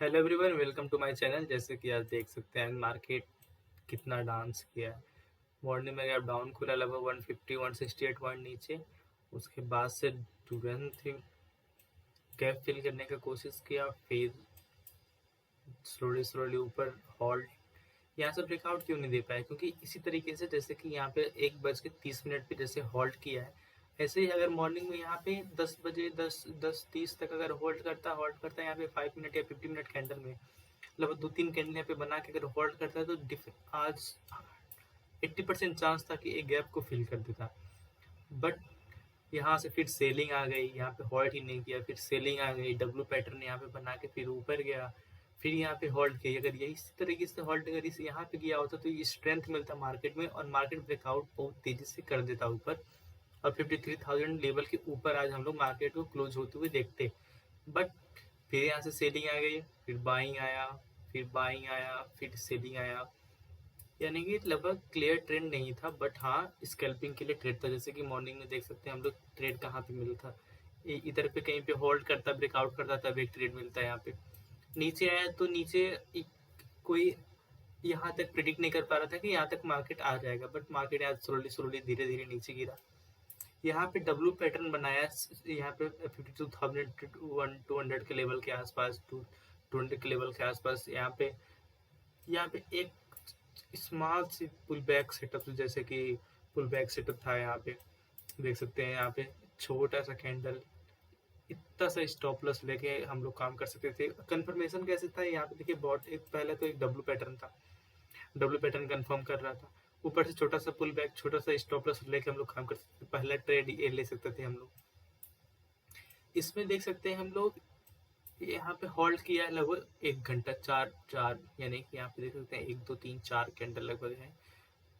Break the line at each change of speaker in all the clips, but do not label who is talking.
Hello everyone, welcome to my channel. जैसे कि आप देख सकते हैं मार्केट कितना डांस किया है। मॉर्निंग में गैप डाउन खुला लगभग 150 168 पॉइंट नीचे। उसके बाद से तुरंत ही गैप फिल करने का कोशिश किया, फिर स्लोली स्लोली ऊपर हॉल्ट। यहाँ से ब्रेकआउट क्यों नहीं दे पाया? क्योंकि इसी तरीके से जैसे कि यहाँ पे 1:30 पे जैसे हॉल्ट किया है, ऐसे ही अगर मॉर्निंग में यहाँ पे 10 बजे 10:30 तक अगर होल्ड करता है यहाँ पे 5 मिनट या 50 मिनट कैंडल में, लगभग 2-3 कैंडल यहाँ पे बना के अगर होल्ड करता है तो आज 80% चांस था कि एक गैप को फिल कर देता। बट यहाँ से फिर सेलिंग आ गई, यहाँ पे होल्ड ही नहीं किया, फिर सेलिंग आ गई, डब्लू पैटर्न यहाँ पे बना के फिर ऊपर गया, फिर यहाँ पे होल्ड किया। अगर यही इसी तरीके से होल्ड अगर इस यहाँ पे किया होता तो ये स्ट्रेंथ मिलता मार्केट में और मार्केट ब्रेकआउट बहुत तेजी से कर देता ऊपर, और 53,000 लेवल के ऊपर आज हम लोग मार्केट को क्लोज होते हुए देखते। बट फिर यहाँ से सेलिंग आ गई, फिर बाइंग आया, फिर बाइंग आया, फिर सेलिंग आया। यानी कि लगभग क्लियर ट्रेंड नहीं था, बट हाँ स्कैल्पिंग के लिए ट्रेड था। जैसे कि मॉर्निंग में देख सकते हैं हम लोग ट्रेड कहाँ पे मिलता था, इधर पे कहीं पे होल्ड करता, ब्रेकआउट करता, तब एक ट्रेड मिलता है। यहाँ पे नीचे आया तो नीचे कोई यहाँ तक प्रिडिक्ट नहीं कर पा रहा था कि यहाँ तक मार्केट आ जाएगा, बट मार्केट आज स्लोली स्लोली धीरे धीरे नीचे गिरा। यहाँ पे डब्लू पैटर्न बनाया, यहाँ पे 52,200 के लेवल के आसपास, 200 के लेवल के आसपास। यहाँ पे एक small C pull back setup, जैसे कि पुल बैक सेटअप था। यहाँ पे देख सकते हैं, यहाँ पे छोटा सा कैंडल, इतना सा स्टॉप लॉस लेके हम लोग काम कर सकते थे। कंफर्मेशन कैसे था? यहाँ पे देखिए, बॉट एक पहले तो एक डब्लू पैटर्न था, डब्लू पैटर्न कंफर्म कर रहा था, ऊपर से छोटा सा पुल बैक, छोटा सा स्टॉप लॉस लेके हम लोग काम कर सकते थे। पहला ट्रेड ये ले सकते थे हम लोग। इसमें देख सकते हैं हम लोग यहाँ पे होल्ड किया है लगभग 1 घंटा, चार चार, यानी कि यहाँ पे देख सकते हैं 1 2 3 4 कैंडल लगभग है।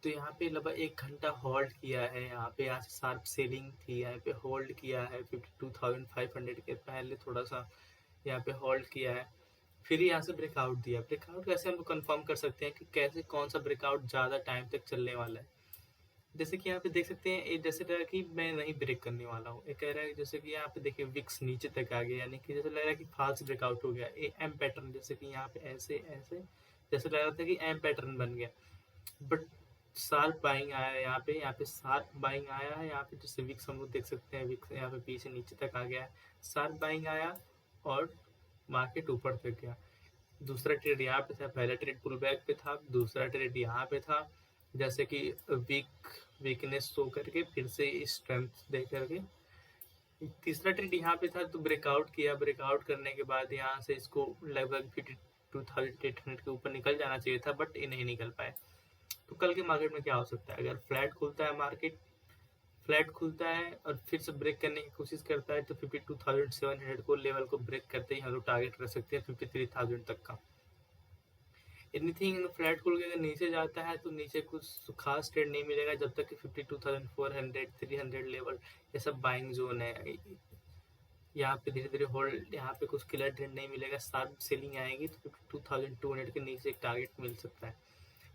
तो यहाँ पे लगभग 1 घंटा होल्ड किया है। यहाँ पे यहाँ से शार्प सेलिंग थी, यहाँ पे होल्ड किया है 52,500 के पहले, थोड़ा सा यहाँ पे होल्ड किया है, फिर यहाँ से ब्रेकआउट दिया। ब्रेकआउट कैसे हम लोग कंफर्म कर सकते हैं कि कैसे कौन सा ब्रेकआउट ज़्यादा टाइम तक चलने वाला है? जैसे कि यहाँ पे देख सकते हैं, जैसे लग रहा है कि मैं नहीं ब्रेक करने वाला हूँ, ये कह रहा है। जैसे कि यहाँ पे देखिए विक्स नीचे तक आ गया, यानी कि जैसे लग रहा है कि फास्ट ब्रेकआउट हो गया। ए एम पैटर्न, जैसे कि यहाँ पे ऐसे ऐसे जैसे लग रहा था कि एम पैटर्न बन गया, बट शार्प बाइंग आया है। यहाँ पे शार्प बाइंग आया है। यहाँ पे जैसे विक्स हम लोग देख सकते हैं, विक्स यहाँ पे पीछे नीचे तक आ गया है, शार्प बाइंग आया और मार्केट ऊपर तक गया। दूसरा ट्रेड यहाँ पे था, पहला ट्रेड पुल बैक पे था, दूसरा ट्रेड यहाँ पे था। जैसे कि वीकनेस शो करके फिर से स्ट्रेंथ दे करके तीसरा ट्रेड यहाँ पे था, तो ब्रेकआउट किया। ब्रेकआउट करने के बाद यहाँ से इसको लगभग 52,800 के ऊपर निकल जाना चाहिए था, बट ये नहीं निकल पाए। तो कल के मार्केट में क्या हो सकता है? अगर फ्लैट खुलता है, मार्केट फ्लैट खुलता है और फिर से ब्रेक करने की कोशिश करता है, तो 52,700 को लेवल को ब्रेक करते ही हम लोग टारगेट रख सकते हैं 53,000 तक का। एनीथिंग फ्लैट खुल के अगर नीचे जाता है तो नीचे कुछ खास ट्रेड नहीं मिलेगा जब तक कि 52,400 300 लेवल, ये सब बाइंग जोन है। यहाँ पे धीरे धीरे होल्ड, यहाँ पे कुछ क्लियर ट्रेंड नहीं मिलेगा। शार्प सेलिंग आएगी तो 52,200 के नीचे एक टारगेट मिल सकता है,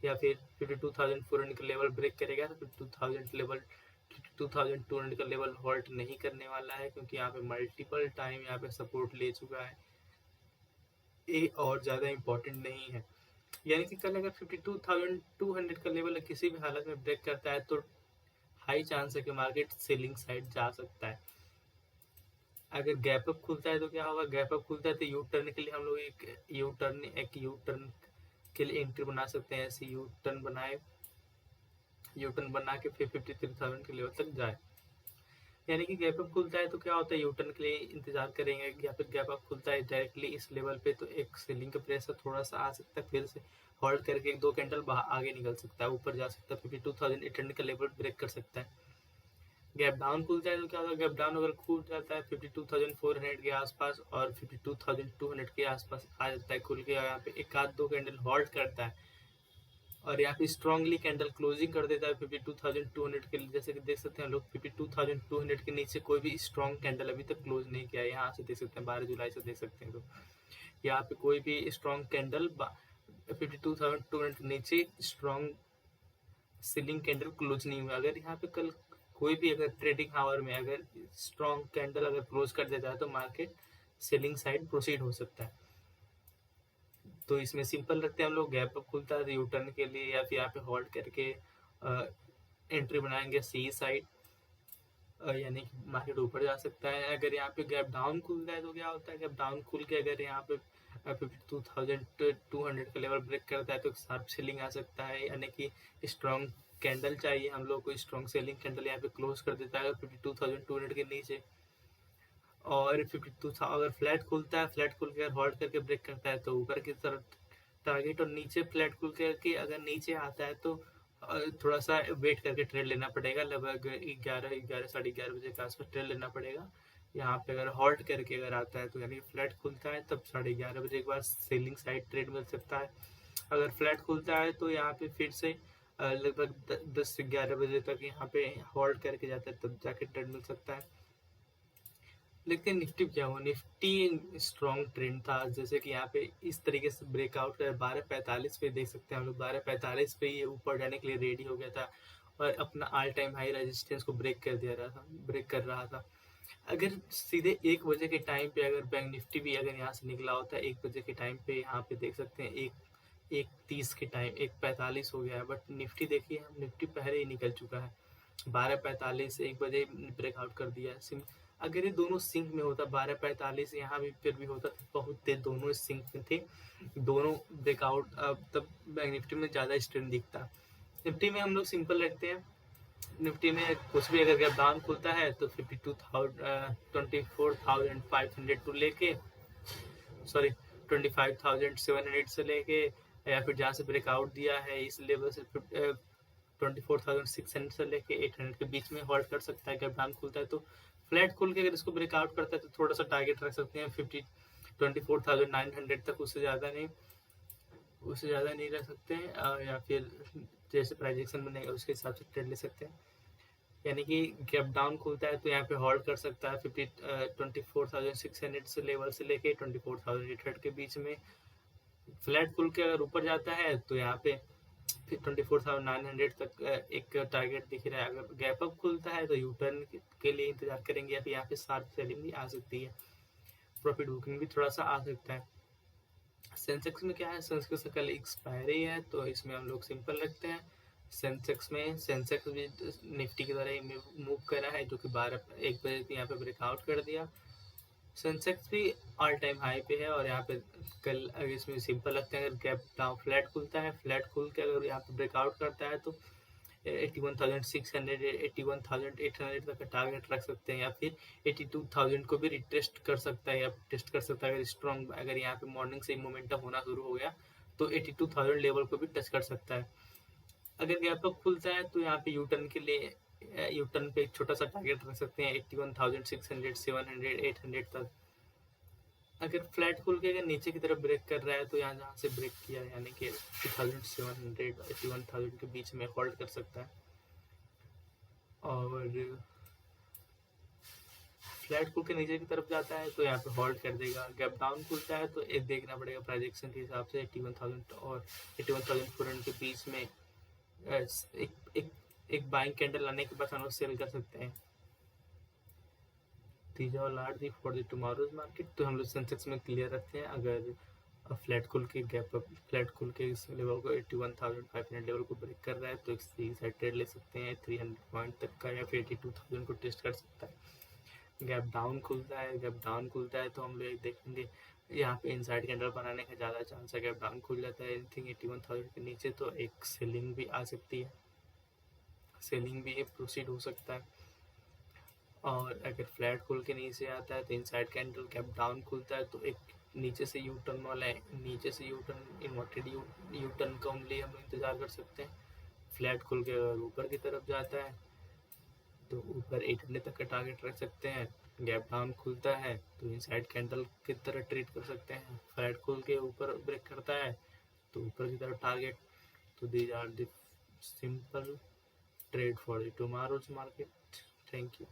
या फिर 52,400 का लेवल ब्रेक करेगा तो 52,200 का लेवल होल्ड नहीं करने वाला है, क्योंकि यहाँ पे मल्टीपल टाइम यहाँ पे सपोर्ट ले चुका है। ये और ज़्यादा इंपॉर्टेंट नहीं है। यानी कि कल अगर 52,200 का लेवल किसी भी हालत में ब्रेक करता है तो हाई चांस है कि मार्केट सेलिंग साइड जा सकता है। अगर गैप अप खुलता है तो क्या होगा? गैप अप खुलता है तो यू टर्न के लिए हम लोग यू टर्न के लिए एंट्री बना सकते हैं। ऐसे यू टर्न बना के फिर 53,000 के लेवल तक जाए। यानी कि गैप अप खुलता है तो क्या होता है, यू टर्न के लिए इंतजार करेंगे, या फिर गैप अप खुलता है डायरेक्टली इस लेवल पे तो एक सेलिंग का प्रेशर थोड़ा सा आ सकता है, फिर से होल्ड करके 1 2 कैंडल आगे निकल सकता है, ऊपर जा सकता है, 52,800 का लेवल ब्रेक कर सकता है। गैप डाउन खुलता है तो क्या होगा? गैप डाउन अगर खुल जाता है 52,400 के आसपास और 52,200 के आसपास आ जाता है खुल के, और यहाँ पे एक आध 2 कैंडल होल्ड करता है और यहाँ पे स्ट्रांगली कैंडल क्लोजिंग कर देता है 52,200 के लिए। जैसे कि देख सकते हैं लोग, 52,200 के नीचे कोई भी स्ट्रॉन्ग कैंडल अभी तक क्लोज नहीं किया है। यहाँ से देख सकते हैं 12 जुलाई से देख सकते हैं, तो यहाँ पे कोई भी स्ट्रॉन्ग कैंडल 52,200 के नीचे स्ट्रॉन्ग सेलिंग कैंडल क्लोज नहीं हुआ। अगर यहाँ पे कल कोई भी अगर ट्रेडिंग आवर में अगर स्ट्रॉन्ग कैंडल अगर क्लोज कर देता है तो मार्केट सेलिंग साइड प्रोसीड हो सकता है। तो इसमें सिंपल रखते हैं हम लोग, गैप अप खुलता है तो यू टर्न के लिए या फिर यहाँ पे होल्ड करके एंट्री बनाएंगे सी साइड, यानी कि मार्केट ऊपर जा सकता है। अगर यहाँ पे गैप डाउन खुलता है तो क्या होता है, गैप डाउन खुल के अगर यहाँ पे 52,200 का लेवल ब्रेक करता है तो शार्प सेलिंग आ सकता है, यानी कि स्ट्रॉन्ग कैंडल चाहिए हम लोग को, स्ट्रॉन्ग सेलिंग कैंडल यहाँ पे क्लोज कर देता है 52,200 के नीचे। और 52 अगर फ्लैट खुलता है, फ्लैट खुल के होल्ड करके ब्रेक करता है तो ऊपर की तरफ टारगेट, और नीचे फ्लैट खुल के अगर नीचे आता है तो थोड़ा सा वेट करके ट्रेड लेना पड़ेगा, लगभग 11 बजे के आसपास ट्रेड लेना पड़ेगा। यहाँ पे अगर होल्ड करके अगर आता है तो यानी फ्लैट खुलता है तब 11:30 बजे के बाद सेलिंग साइड ट्रेड मिल सकता है। अगर फ्लैट खुलता है तो यहाँ पे फिर से लगभग 10 से 11 बजे तक यहाँ पे होल्ड करके जाता है तब जाके ट्रेड मिल सकता है। लेकिन निफ्टी क्या हुआ, निफ्टी स्ट्रॉन्ग ट्रेंड था, जैसे कि यहाँ पे इस तरीके से ब्रेकआउट कर 12:45 पे देख सकते हैं हम लोग, 12:45 पे ये ऊपर जाने के लिए रेडी हो गया था और अपना ऑल टाइम हाई रेजिस्टेंस को ब्रेक कर रहा था। अगर सीधे 1 बजे के टाइम पे अगर बैंक निफ्टी भी अगर यहाँ से निकला होता है 1 बजे के टाइम पे, यहाँ पे देख सकते हैं 1:30 के टाइम 1:45 हो गया है, बट निफ्टी देखिए निफ्टी पहले ही निकल चुका है, 12:45 1 बजे ब्रेकआउट कर दिया है। अगर ये दोनों सिंक में होता 12:45 यहाँ भी फिर भी होता तो बहुत तेज, दोनों सिंक में थे, दोनों ब्रेकआउट, अब तब बैंक निफ्टी में ज़्यादा स्ट्रेंथ दिखता। निफ्टी में हम लोग सिंपल रखते हैं, निफ्टी में कुछ भी अगर गैप डाउन खुलता है तो 24,500 टू लेके, सॉरी 25,700 से लेके, या फिर जहाँ से ब्रेकआउट दिया है इस लेवल से 24,600 से लेके 800 के बीच में होल्ड कर सकता है। गैप डाउन खुलता है तो फ्लैट खोल के अगर इसको ब्रेकआउट करता है तो थोड़ा सा टारगेट रख सकते हैं 24,900 तक, उससे ज़्यादा नहीं रख सकते हैं, या फिर जैसे प्राइजेक्शन बनेगा उसके हिसाब से ट्रेड ले सकते हैं। यानी कि गैप डाउन खुलता है तो यहाँ पे होल्ड कर सकता है 24,600 से लेवल से लेके 24,800 के बीच में। फ्लैट खुल के अगर ऊपर जाता है तो यहाँ पे फिर 24,900 तक एक टारगेट दिख रहा है। अगर गैप अप खुलता है तो यू टर्न के लिए इंतजार करेंगे, या फिर यहाँ पे शार्प सेलिंग भी आ सकती है, प्रॉफिट बुकिंग भी थोड़ा सा आ सकता है। सेंसेक्स में क्या है, सेंसेक्स का कल एक्सपायरी है तो इसमें हम लोग सिंपल रखते हैं। सेंसेक्स भी निफ्टी की तरह ही मूव कर रहा है, जो कि 1 बजे यहाँ पे ब्रेकआउट कर दिया। सेंसेक्स भी ऑल टाइम हाई पे है और यहाँ पे कल अगर इसमें सिंपल रखते हैं, अगर गैप डाउन फ्लैट खुलता है, फ्लैट खुल के अगर यहाँ पे ब्रेकआउट करता है तो 81,600 81,800 तक का टारगेट रख सकते हैं, या फिर 82,000 को भी रिटेस्ट कर सकता है, या टेस्ट कर सकता है अगर स्ट्रॉन्ग, अगर यहाँ पे मॉर्निंग से मोमेंटम होना शुरू हो गया तो 82,000 लेवल को भी टच कर सकता है। अगर गैप अप खुलता है तो यहाँ पे यू टर्न के लिए यू टर्न पे एक छोटा सा टारगेट रख सकते हैं 81,600 700 800 तक। अगर फ्लैट खुल के अगर नीचे की तरफ ब्रेक कर रहा है तो यहाँ जहाँ से ब्रेक किया यानी कि 2,700 81,000 के बीच में होल्ड कर सकता है। और फ्लैट खुल के नीचे की तरफ जाता है तो यहाँ पे होल्ड कर देगा। गैप डाउन खुलता है तो एक देखना पड़ेगा प्रोजेक्शन के हिसाब से 81,000 और 81,400 के बीच में एक बाइंग कैंडल लाने के बाद हम लोग सेल कर सकते हैं। these all are the for the tomorrow's market. तो हम लोग सेंसेक्स में क्लियर रखते हैं, अगर फ्लैट खुल के फ्लैट खुल के इस लेवल को 81,500 लेवल को ब्रेक कर रहा है तो इसी साइड ट्रेड ले सकते हैं 300 पॉइंट तक का, या फिर 82,000 को टेस्ट कर सकता है। गैप डाउन खुलता है तो हम लोग देखेंगे यहाँ पे इनसाइड कैंडल बनाने का ज़्यादा चांस है। गैप डाउन खुल जाता है एनीथिंग 81,000 के नीचे तो एक सेलिंग भी आ सकती है, सेलिंग भी प्रोसीड हो सकता है। और अगर फ्लैट खुल के नीचे आता है तो इनसाइड कैंडल, गैप डाउन खुलता है तो एक नीचे से यू टर्न वाला है, नीचे से U turn inverted U turn का ओनली हम इंतज़ार कर सकते हैं। फ्लैट खुल के अगर ऊपर की तरफ जाता है तो ऊपर 800 तक का टारगेट रख सकते हैं। गैप डाउन खुलता है तो इनसाइड कैंडल की तरह ट्रीट कर सकते हैं। फ्लैट खुल के ऊपर ब्रेक करता है तो ऊपर की तरफ टारगेट। तो these are the simple trade for the tomorrow's market. Thank you.